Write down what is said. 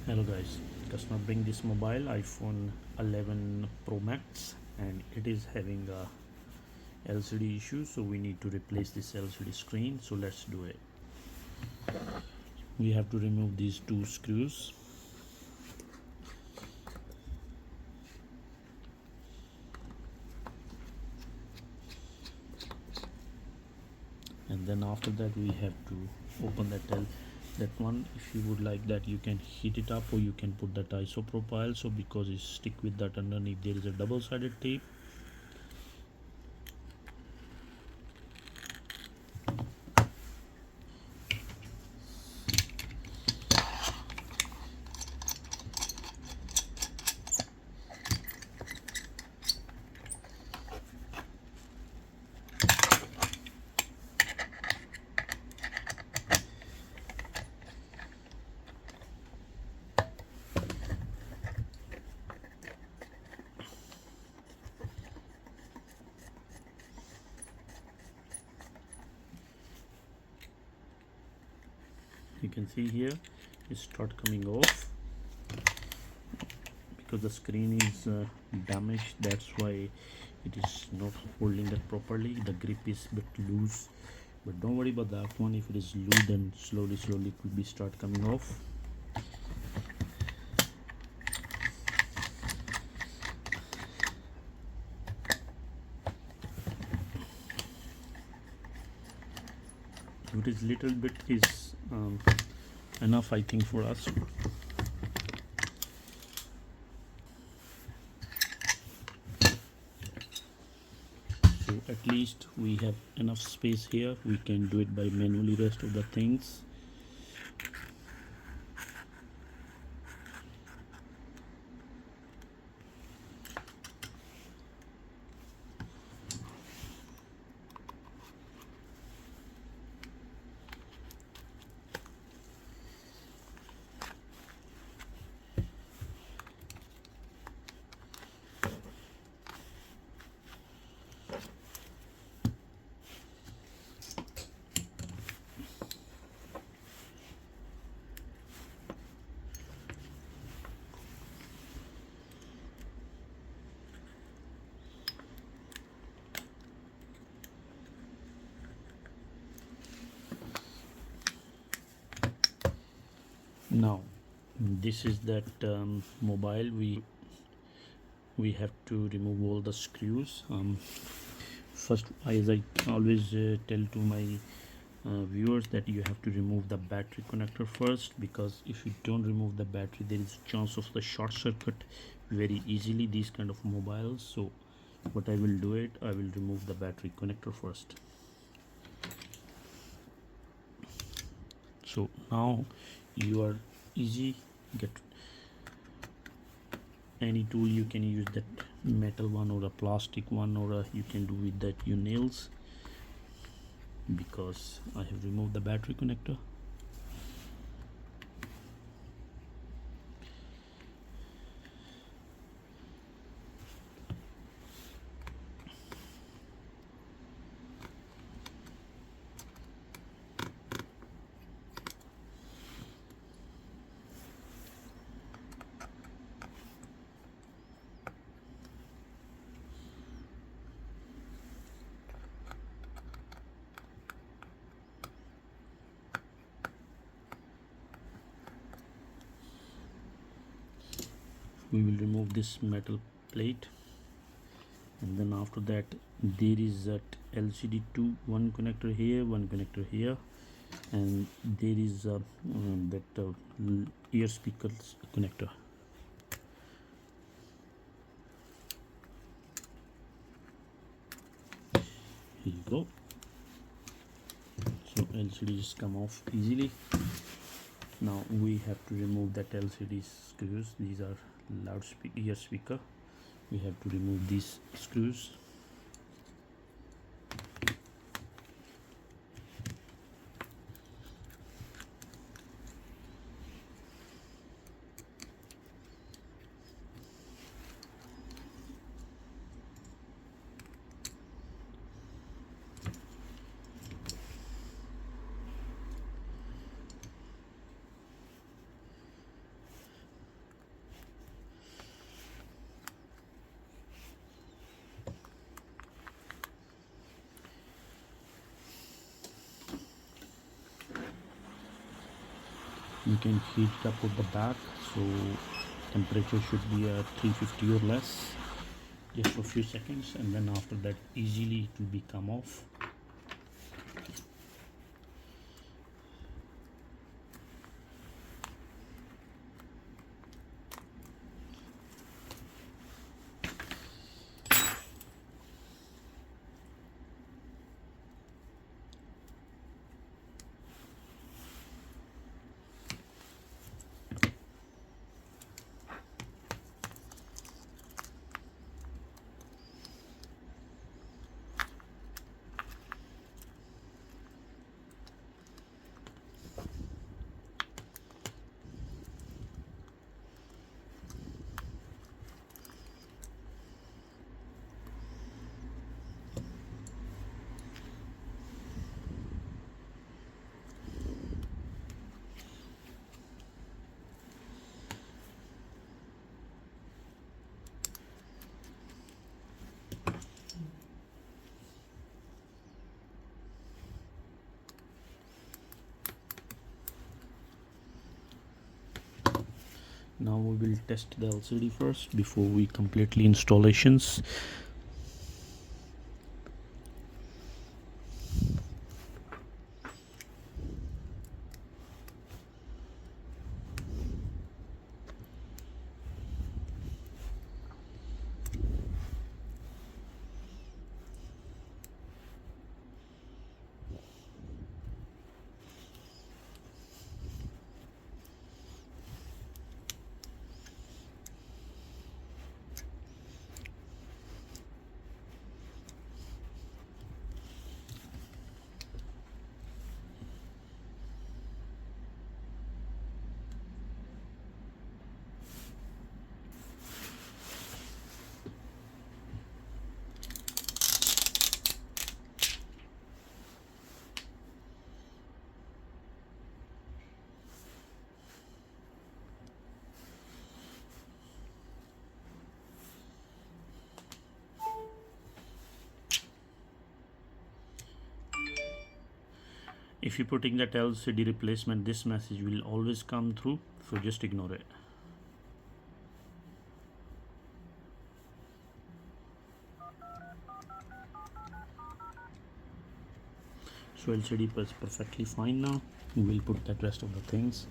Hello guys, customer bring this mobile iPhone 11 Pro Max and it is having a LCD issue, so we need to replace this LCD screen. So let's do it. We have to remove these two screws. And then after that we have to open that one. If you would like that, you can heat it up or you can put that isopropyl, so because it stick with that underneath there is a double-sided tape. You can see here it start coming off because the screen is damaged. That's why it is not holding that properly. The grip is a bit loose, but don't worry about that one. If it is loose, then slowly it will be start coming off. If it is little bit is enough, I think, for us. So at least we have enough space here. We can do it by manually rest of the things. Now this is that mobile. We have to remove all the screws. First, as I always tell to my viewers, that you have to remove the battery connector first, because if you don't remove the battery, there is a chance of the short circuit very easily these kind of mobiles. So what I will do it, I will remove the battery connector first. So now you are easy get any tool. You can use that metal one or a plastic one, or you can do with that your nails, because I have removed the battery connector. We will remove this metal plate, and then after that there is that LCD 2, one connector here, one connector here, and there is that ear speakers connector. Here you go. So LCDs come off easily. Now we have to remove that LCD screws. These are ear speaker. We have to remove these screws. You can heat it up at the back, so temperature should be at 350 or less, just for a few seconds, and then after that easily it will be come off. Now we will test the LCD first before we completely installations. If you're putting that LCD replacement, this message will always come through, so just ignore it. So LCD is perfectly fine now. We will put that rest of the things.